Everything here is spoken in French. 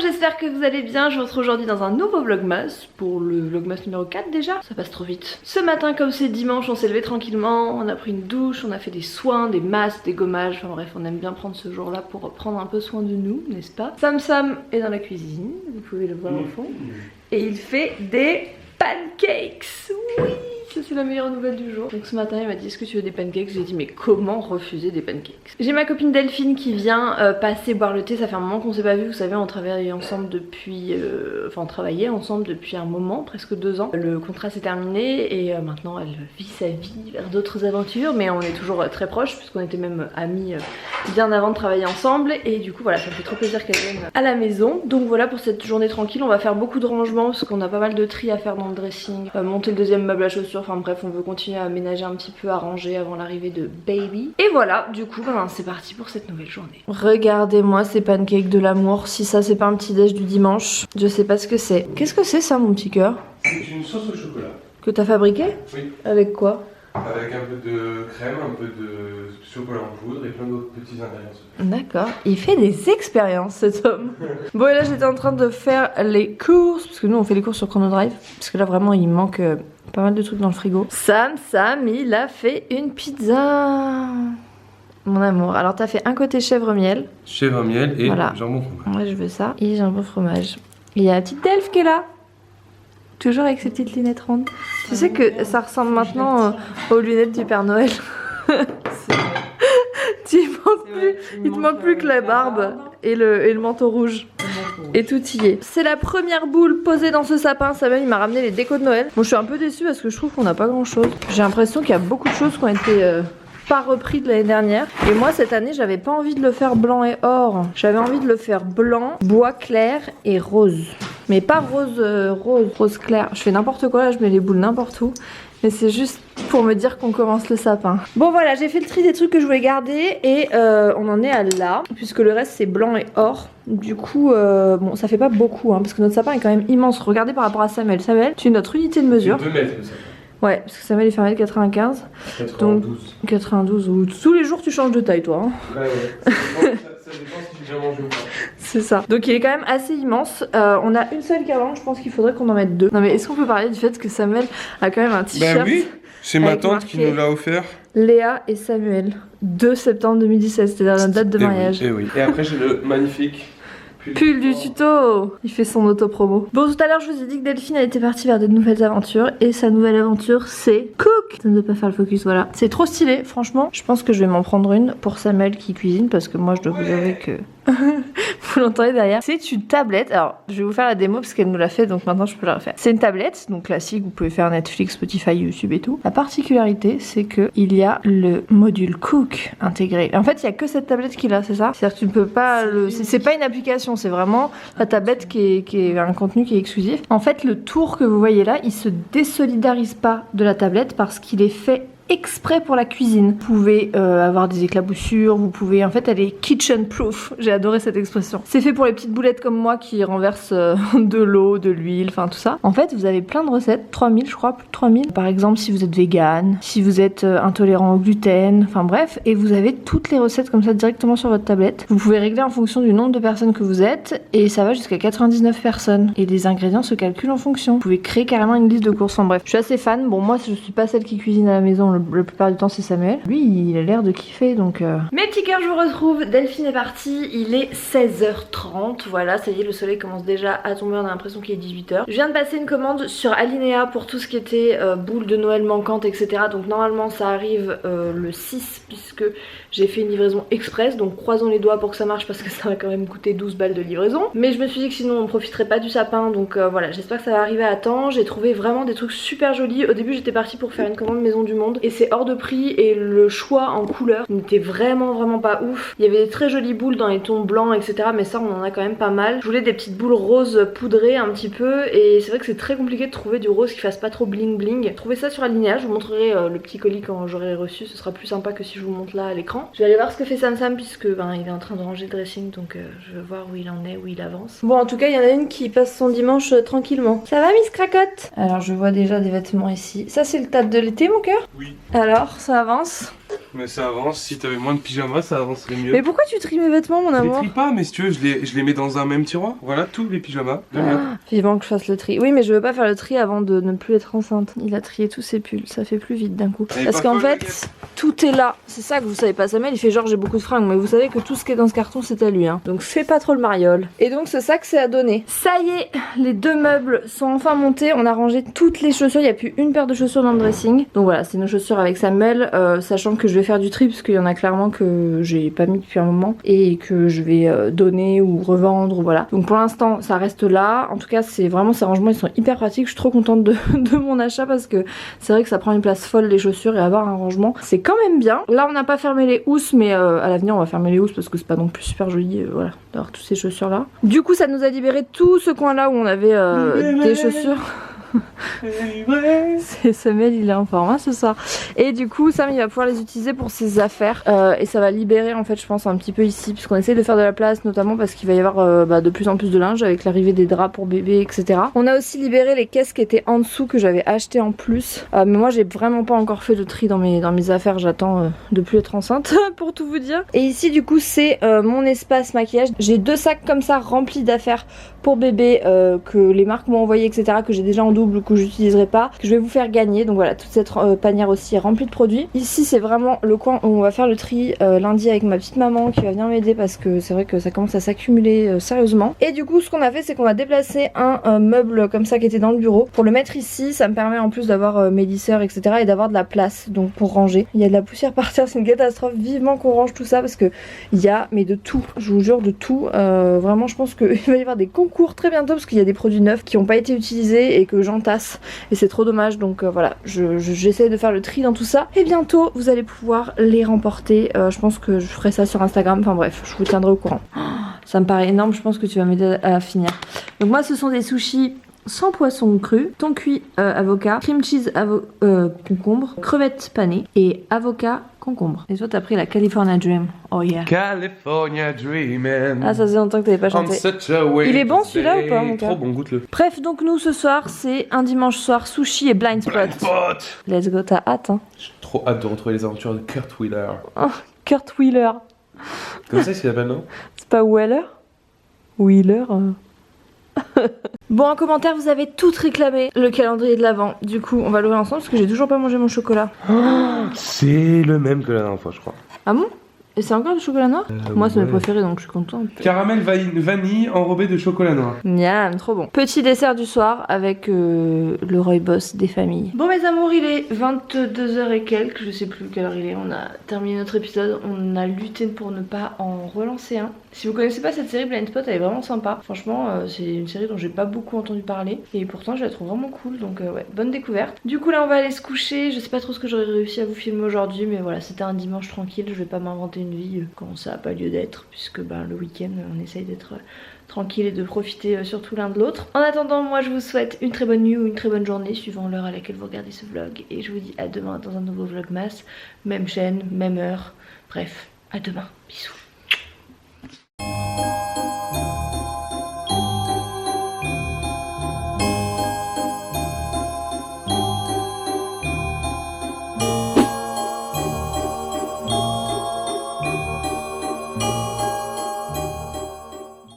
j'espère que vous allez bien. Je vous retrouve aujourd'hui dans un nouveau vlogmas, pour le vlogmas numéro 4 déjà. Ça passe trop vite. Ce matin, comme c'est dimanche, on s'est levé tranquillement, on a pris une douche, on a fait des soins, des masques, des gommages, enfin bref, on aime bien prendre ce jour là pour prendre un peu soin de nous, n'est-ce pas? Sam est dans la cuisine, vous pouvez le voir au fond, et il fait des pancakes. Oui, ça c'est la meilleure nouvelle du jour. Donc ce matin il m'a dit est-ce que tu veux des pancakes? J'ai dit mais comment refuser des pancakes? J'ai ma copine Delphine qui vient passer boire le thé. Ça fait un moment qu'on s'est pas vu, vous savez, on travaille ensemble depuis enfin on travaillait ensemble depuis un moment, presque 2 ans. Le contrat s'est terminé et maintenant elle vit sa vie vers d'autres aventures, mais on est toujours très proches puisqu'on était même amis bien avant de travailler ensemble. Et du coup voilà, ça me fait trop plaisir qu'elle vienne à la maison. Donc voilà pour cette journée tranquille. On va faire beaucoup de rangements parce qu'on a pas mal de tri à faire dans le dressing, monter le deuxième meuble à chaussures. Enfin bref, on veut continuer à aménager un petit peu, à ranger avant l'arrivée de baby. Et voilà, du coup, ben, c'est parti pour cette nouvelle journée. Regardez-moi ces pancakes de l'amour. Si ça, c'est pas un petit déj du dimanche, je sais pas ce que c'est. Qu'est-ce que c'est ça, mon petit cœur? C'est une sauce au chocolat. Que t'as fabriqué? Oui. Avec quoi? Avec un peu de crème, un peu de chocolat en poudre et plein d'autres petits ingrédients. D'accord, il fait des expériences cet homme. Bon et là j'étais en train de faire les courses, parce que nous on fait les courses sur Chrono Drive, parce que là vraiment il manque pas mal de trucs dans le frigo. Sam il a fait une pizza. Mon amour, alors t'as fait un côté chèvre miel. Chèvre miel et voilà. Jambon fromage. Ouais je veux ça, et jambon fromage. Et il y a la petite Delph qui est là. Toujours avec ses petites lunettes rondes. Tu sais que ça ressemble maintenant aux lunettes du Père Noël. Il te manque plus que la barbe et le manteau rouge. Et tout y est. C'est la première boule posée dans ce sapin. Samuel il m'a ramené les décos de Noël. Bon je suis un peu déçue parce que je trouve qu'on n'a pas grand chose. J'ai l'impression qu'il y a beaucoup de choses qui ont été pas repris de l'année dernière. Et moi cette année j'avais pas envie de le faire blanc et or. J'avais envie de le faire blanc, bois clair et rose. Mais pas rose clair. Je fais n'importe quoi là, je mets les boules n'importe où. Mais c'est juste pour me dire qu'on commence le sapin. Bon voilà, j'ai fait le tri des trucs que je voulais garder et on en est à là. Puisque le reste c'est blanc et or. Du coup, bon ça fait pas beaucoup hein, parce que notre sapin est quand même immense. Regardez par rapport à Samuel. Samuel, tu es notre unité de mesure. 2 mètres le sapin. Ouais, parce que Samuel est fait 1m95. 92. Donc 92. Ou tous les jours tu changes de taille toi. Hein. Ouais. Ça dépend si j'ai bien mangé ou pas. C'est ça. Donc il est quand même assez immense. On a une seule guirlande, je pense qu'il faudrait qu'on en mette 2. Non mais est-ce qu'on peut parler du fait que Samuel a quand même un t-shirt? Bah oui, c'est ma tante marqué qui nous l'a offert. Léa et Samuel. 2 septembre 2017, c'était la date de mariage. Et oui. Et après j'ai le magnifique pull du tuto. Il fait son auto-promo. Bon tout à l'heure je vous ai dit que Delphine elle était partie vers de nouvelles aventures. Et sa nouvelle aventure c'est Cook. Ça ne doit pas faire le focus, voilà. C'est trop stylé, franchement. Je pense que je vais m'en prendre une pour Samuel qui cuisine. Parce que moi je dois vous avouer que... vous l'entendez derrière. C'est une tablette. Alors je vais vous faire la démo parce qu'elle nous l'a fait. Donc maintenant je peux la refaire. C'est une tablette, donc classique. Vous pouvez faire Netflix, Spotify, YouTube et tout. La particularité c'est que il y a le module Cook intégré. En fait il y a que cette tablette qui l'a, c'est ça? C'est-à-dire que tu ne peux pas le... C'est pas une application. C'est vraiment la tablette qui est un contenu qui est exclusif. En fait le tour que vous voyez là il se désolidarise pas de la tablette parce qu'il est fait exprès pour la cuisine. Vous pouvez avoir des éclaboussures, vous pouvez... En fait, elle est kitchen proof. J'ai adoré cette expression. C'est fait pour les petites boulettes comme moi qui renversent de l'eau, de l'huile, enfin tout ça. En fait, vous avez plein de recettes, 3000 je crois, plus de 3000. Par exemple, si vous êtes vegan, si vous êtes intolérant au gluten, enfin bref. Et vous avez toutes les recettes comme ça directement sur votre tablette. Vous pouvez régler en fonction du nombre de personnes que vous êtes et ça va jusqu'à 99 personnes. Et les ingrédients se calculent en fonction. Vous pouvez créer carrément une liste de courses. Enfin bref, je suis assez fan. Bon, moi, je suis pas celle qui cuisine à la maison. La plupart du temps c'est Samuel. Lui il a l'air de kiffer donc Mes petits cœurs, je vous retrouve. Delphine est partie. Il est 16h30. Voilà, ça y est, le soleil commence déjà à tomber. On a l'impression qu'il est 18h. Je viens de passer une commande sur Alinea pour tout ce qui était boules de Noël manquantes etc. Donc normalement ça arrive le 6 puisque j'ai fait une livraison express. Donc croisons les doigts pour que ça marche parce que ça va quand même coûter 12 balles de livraison. Mais je me suis dit que sinon on profiterait pas du sapin. Donc voilà, j'espère que ça va arriver à temps. J'ai trouvé vraiment des trucs super jolis. Au début j'étais partie pour faire une commande Maison du Monde et c'est hors de prix et le choix en couleur n'était vraiment pas ouf. Il y avait des très jolies boules dans les tons blancs etc, mais ça on en a quand même pas mal. Je voulais des petites boules roses poudrées un petit peu et c'est vrai que c'est très compliqué de trouver du rose qui fasse pas trop bling bling. Trouvez ça sur Alinea, je vous montrerai le petit colis quand j'aurai reçu, ce sera plus sympa que si je vous montre là à l'écran. Je vais aller voir ce que fait Sam puisque ben, il est en train de ranger le dressing donc je veux voir où il en est, où il avance. Bon en tout cas il y en a une qui passe son dimanche tranquillement. Ça va Miss Cracotte? Alors je vois déjà des vêtements ici. Ça c'est le tas de l'été mon cœur? Oui. Alors ça avance? Mais ça avance, si t'avais moins de pyjamas, ça avancerait mieux. Mais pourquoi tu tries mes vêtements, mon Je les amour? trie pas, mais si tu veux, je les mets dans un même tiroir. Voilà, tous les pyjamas. Vivement que je fasse le tri. Oui, mais je veux pas faire le tri avant de ne plus être enceinte. Il a trié tous ses pulls, ça fait plus vite d'un coup. Elle est Parce pas qu'en folle, la fait, tout est là. C'est ça que vous savez pas, Samuel. Il fait genre j'ai beaucoup de fringues, mais vous savez que tout ce qui est dans ce carton c'est à lui. Hein. Donc fais pas trop le mariole. Et donc c'est ça que c'est à donner. Ça y est, les 2 meubles sont enfin montés. On a rangé toutes les chaussures. Il y a plus une paire de chaussures dans le dressing. Donc voilà, c'est nos chaussures avec Samuel, sachant que je vais faire du tri parce qu'il y en a clairement que j'ai pas mis depuis un moment et que je vais donner ou revendre, voilà. Donc pour l'instant ça reste là. En tout cas c'est vraiment, ces rangements ils sont hyper pratiques. Je suis trop contente de mon achat parce que c'est vrai que ça prend une place folle les chaussures et avoir un rangement c'est quand même bien. Là on n'a pas fermé les housses, mais à l'avenir on va fermer les housses parce que c'est pas non plus super joli voilà, d'avoir toutes ces chaussures là. Du coup ça nous a libéré tout ce coin là où on avait des chaussures. C'est Samuel, il est en forme hein, ce soir. Et du coup Sam il va pouvoir les utiliser pour ses affaires et ça va libérer en fait je pense un petit peu ici puisqu'on essaie de faire de la place, notamment parce qu'il va y avoir de plus en plus de linge avec l'arrivée des draps pour bébé etc. On a aussi libéré les caisses qui étaient en dessous que j'avais acheté en plus mais moi j'ai vraiment pas encore fait de tri dans mes affaires. J'attends de plus être enceinte pour tout vous dire. Et ici du coup c'est mon espace maquillage. J'ai 2 sacs comme ça remplis d'affaires pour bébé que les marques m'ont envoyé etc, que j'ai déjà en double ou que j'utiliserai pas, que je vais vous faire gagner. Donc voilà, toute cette panière aussi est remplie de produits. Ici c'est vraiment le coin où on va faire le tri lundi avec ma petite maman qui va venir m'aider parce que c'est vrai que ça commence à s'accumuler sérieusement. Et du coup ce qu'on a fait c'est qu'on a déplacé un meuble comme ça qui était dans le bureau pour le mettre ici. Ça me permet en plus d'avoir mes lisseurs etc et d'avoir de la place donc pour ranger. Il y a de la poussière par terre, c'est une catastrophe. Vivement qu'on range tout ça parce que il y a mais de tout, je vous jure de tout. Vraiment je pense qu'il va y avoir des concours très bientôt parce qu'il y a des produits neufs qui n'ont pas été utilisés et que j'entasse et c'est trop dommage. Donc voilà, j'essaie de faire le tri dans tout ça et bientôt vous allez pouvoir les remporter. Je pense que je ferai ça sur Instagram, enfin bref je vous tiendrai au courant. Ça me paraît énorme, je pense que tu vas m'aider à finir. Donc moi ce sont des sushis sans poisson cru, thon cuit avocat, cream cheese concombre, crevettes panées et avocat concombre. Et toi t'as pris la California Dream. Oh yeah. California Dreamin'. Ah ça faisait longtemps que t'avais pas chanté. Il est bon celui-là ou pas mon gars? Trop bon, goûte-le. Bref donc nous ce soir c'est un dimanche soir sushi et blind spot. Let's go, t'as hâte hein. J'ai trop hâte de retrouver les aventures de Kurt Wheeler. Oh, Kurt Wheeler. Comme ça il s'appelle non? C'est pas Wheeler? Wheeler Bon en commentaire vous avez toutes réclamé le calendrier de l'Avent. Du coup on va l'ouvrir ensemble parce que j'ai toujours pas mangé mon chocolat. C'est le même que la dernière fois je crois. Ah bon? Et c'est encore du chocolat noir? Moi c'est mes préférés donc je suis contente. Caramel vanille enrobé de chocolat noir. Miam, trop bon. Petit dessert du soir avec le rooibos des familles. Bon mes amours, il est 22h et quelques, je sais plus quelle heure il est. On a terminé notre épisode, on a lutté pour ne pas en relancer un. Si vous connaissez pas cette série Blind Spot, elle est vraiment sympa. Franchement c'est une série dont j'ai pas beaucoup entendu parler et pourtant je la trouve vraiment cool, donc ouais, bonne découverte. Du coup là on va aller se coucher. Je sais pas trop ce que j'aurais réussi à vous filmer aujourd'hui, mais voilà, c'était un dimanche tranquille. Je vais pas m'inventer une vie quand ça a pas lieu d'être, puisque le week-end on essaye d'être tranquille et de profiter surtout l'un de l'autre. En attendant, moi je vous souhaite une très bonne nuit ou une très bonne journée suivant l'heure à laquelle vous regardez ce vlog, et je vous dis à demain dans un nouveau vlogmas, même chaîne, même heure, bref, à demain, bisous.